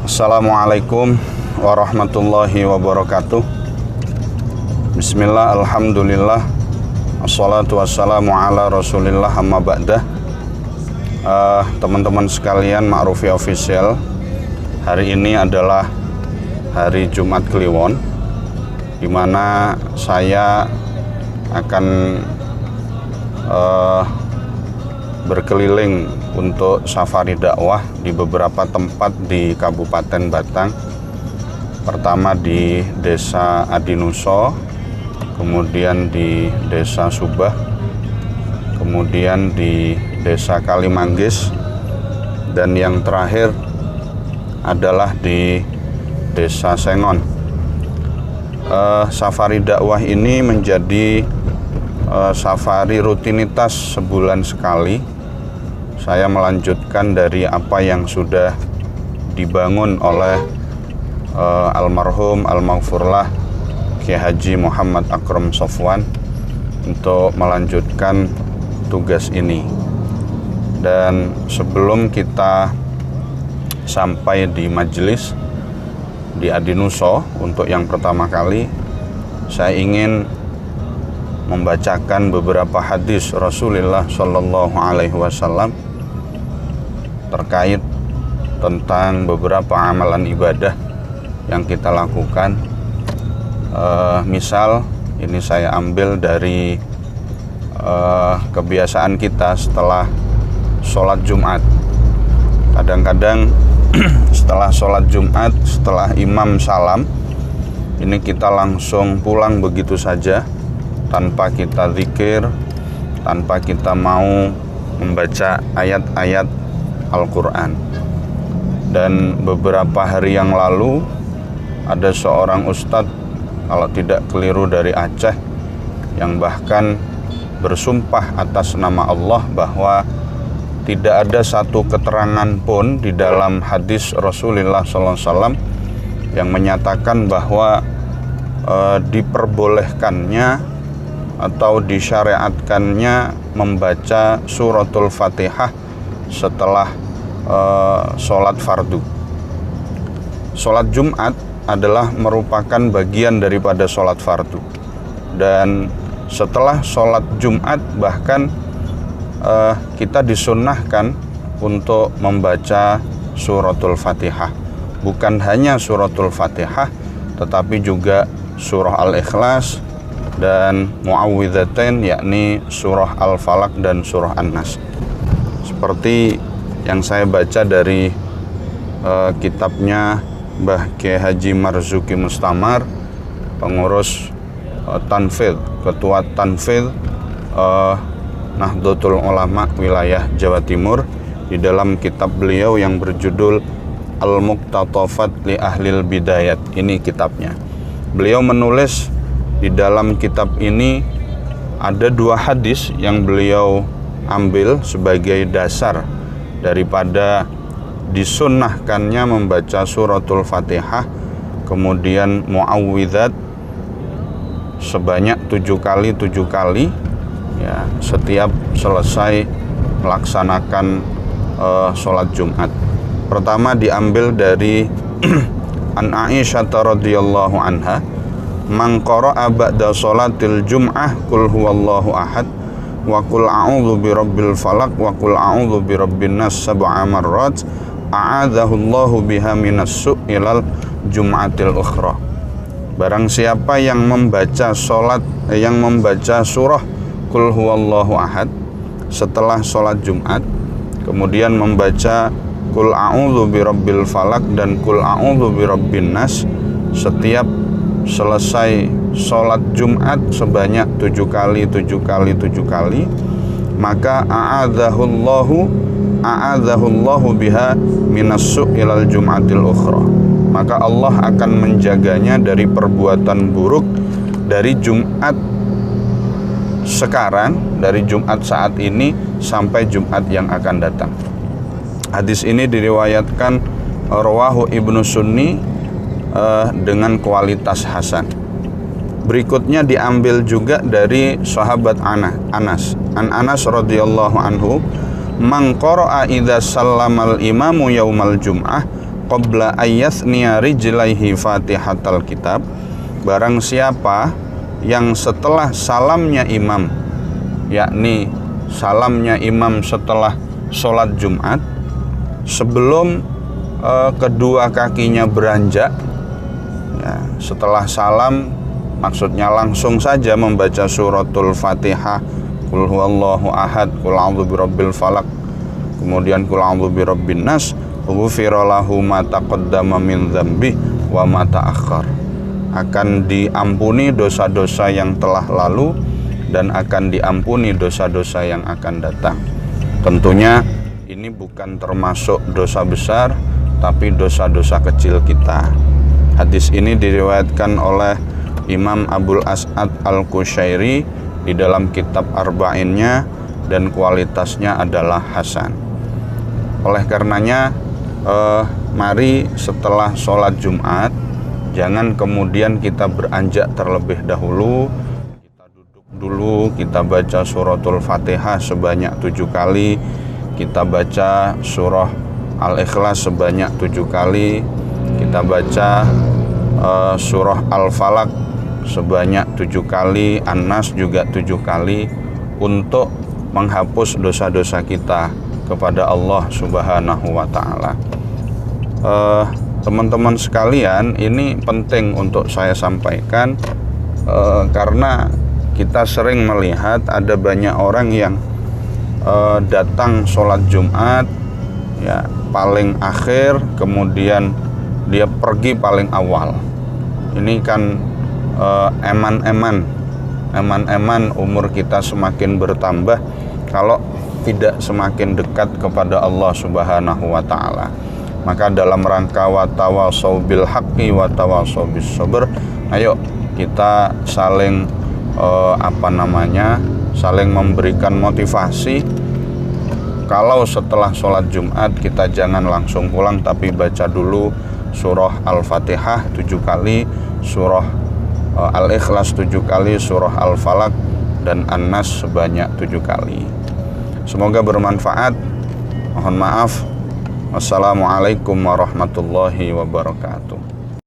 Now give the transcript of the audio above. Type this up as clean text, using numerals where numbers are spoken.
Assalamualaikum warahmatullahi wabarakatuh. Bismillah, alhamdulillah, assalatu wassalamu ala rasulillah, amma ba'dah. Teman-teman sekalian, Ma'rufi Official, hari ini adalah hari Jumat Kliwon, di mana saya akan berkeliling untuk safari dakwah di beberapa tempat di Kabupaten Batang. Pertama di Desa Adinuso, kemudian di Desa Subah, kemudian di Desa Kalimanggis, dan yang terakhir adalah di Desa Sengon. Safari dakwah ini menjadi safari rutinitas sebulan sekali. Saya melanjutkan dari apa yang sudah dibangun oleh almarhum Al-Maghfurlah Kiai Haji Muhammad Akram Sofwan untuk melanjutkan tugas ini. Dan sebelum kita sampai di majelis di Adinuso untuk yang pertama kali, saya ingin membacakan beberapa hadis Rasulullah Shallallahu Alaihi Wasallam terkait tentang beberapa amalan ibadah yang kita lakukan. Misal ini saya ambil dari kebiasaan kita setelah sholat Jumat. Kadang-kadang setelah sholat Jumat, setelah imam salam, ini kita langsung pulang begitu saja, tanpa kita zikir, tanpa kita mau membaca ayat-ayat Al-Quran. Dan beberapa hari yang lalu ada seorang ustadz, kalau tidak keliru dari Aceh, yang bahkan bersumpah atas nama Allah bahwa tidak ada satu keterangan pun di dalam hadis Rasulullah SAW yang menyatakan bahwa diperbolehkannya atau disyariatkannya membaca suratul Fatihah setelah sholat fardu. Sholat Jumat adalah merupakan bagian daripada sholat fardu, dan setelah sholat Jumat bahkan kita disunnahkan untuk membaca suratul Fatihah. Bukan hanya suratul Fatihah, tetapi juga surah Al-Ikhlas dan Mu'awwidzatain, yakni surah Al-Falaq dan surah An-Nas. Seperti yang saya baca dari kitabnya Mbah Kiai Haji Marzuki Mustamar, pengurus Tanfidh, ketua Tanfidh Nahdlatul Ulama wilayah Jawa Timur, di dalam kitab beliau yang berjudul Al-Muqtatafat li Ahlil Bidayat. Ini kitabnya. Beliau menulis di dalam kitab ini ada dua hadis yang beliau ambil sebagai dasar daripada disunnahkannya membaca suratul Fatihah, kemudian mu'awwidzat sebanyak 7 kali ya, setiap selesai melaksanakan sholat Jumat. Pertama diambil dari An Aisyah radhiyallahu anha, man qara'a ba'da sholatil jum'ah qul huwallahu ahad wa qul a'udzu birabbil falaq wa qul a'udzu birabbin nas sab'a marrat a'adzahu Allahu biha minas su'ilal jum'atil ukhra. Barang siapa yang membaca surah qul huwallahu ahad setelah sholat Jumat, kemudian membaca qul a'udzu birabbil falaq dan qul a'udzu birabbin nas setiap selesai sholat Jumat sebanyak 7 kali, maka a'adzahullahu biha minas su'ilal jum'atil ukhra. Maka Allah akan menjaganya dari perbuatan buruk dari Jumat sekarang, dari Jumat saat ini sampai Jumat yang akan datang. Hadis ini diriwayatkan rawahu Ibnu Sunni dengan kualitas hasan. Berikutnya diambil juga dari sahabat Anas. Anas radhiyallahu anhu, man qara'a idza sallamal imamu yaumal jum'ah qabla ayyasniya rijlaihi fatihatal kitab, barang siapa yang setelah salamnya imam, yakni salamnya imam setelah sholat Jumat, sebelum kedua kakinya beranjak, ya, setelah salam maksudnya langsung saja membaca suratul Fatihah, Qul huwallahu ahad, Qul a'udzu birabbil falaq, kemudian Qul a'udzu birabbin nas, ghufira lahu ma taqaddama min dzambi wa ma ta'akhkhar. Akan diampuni dosa-dosa yang telah lalu dan akan diampuni dosa-dosa yang akan datang. Tentunya ini bukan termasuk dosa besar, tapi dosa-dosa kecil kita. Hadis ini diriwayatkan oleh Imam Abul As'ad Al-Qushairi di dalam kitab Arba'innya dan kualitasnya adalah hasan. Oleh karenanya mari setelah sholat Jumat jangan kemudian kita beranjak terlebih dahulu, kita duduk dulu, kita baca suratul Fatihah sebanyak 7 kali, kita baca surah Al-Ikhlas sebanyak 7 kali, kita baca surah Al-Falaq sebanyak 7 kali, An-Nas juga 7 kali, untuk menghapus dosa-dosa kita kepada Allah Subhanahu wa Ta'ala. Teman-teman sekalian, ini penting untuk saya sampaikan karena kita sering melihat ada banyak orang yang datang sholat Jumat ya paling akhir, kemudian dia pergi paling awal. Ini kan eman-eman umur kita semakin bertambah kalau tidak semakin dekat kepada Allah Subhanahu wa Ta'ala. Maka dalam rangka wa tawasau bil haqqi wa tawasau bis sabr, ayo kita saling saling memberikan motivasi. Kalau setelah sholat Jumat kita jangan langsung pulang, tapi baca dulu surah Al-Fatihah 7 kali, surah Al-Ikhlas 7 kali, surah Al-Falaq dan An-Nas sebanyak 7 kali. Semoga bermanfaat. Mohon maaf. Wassalamualaikum warahmatullahi wabarakatuh.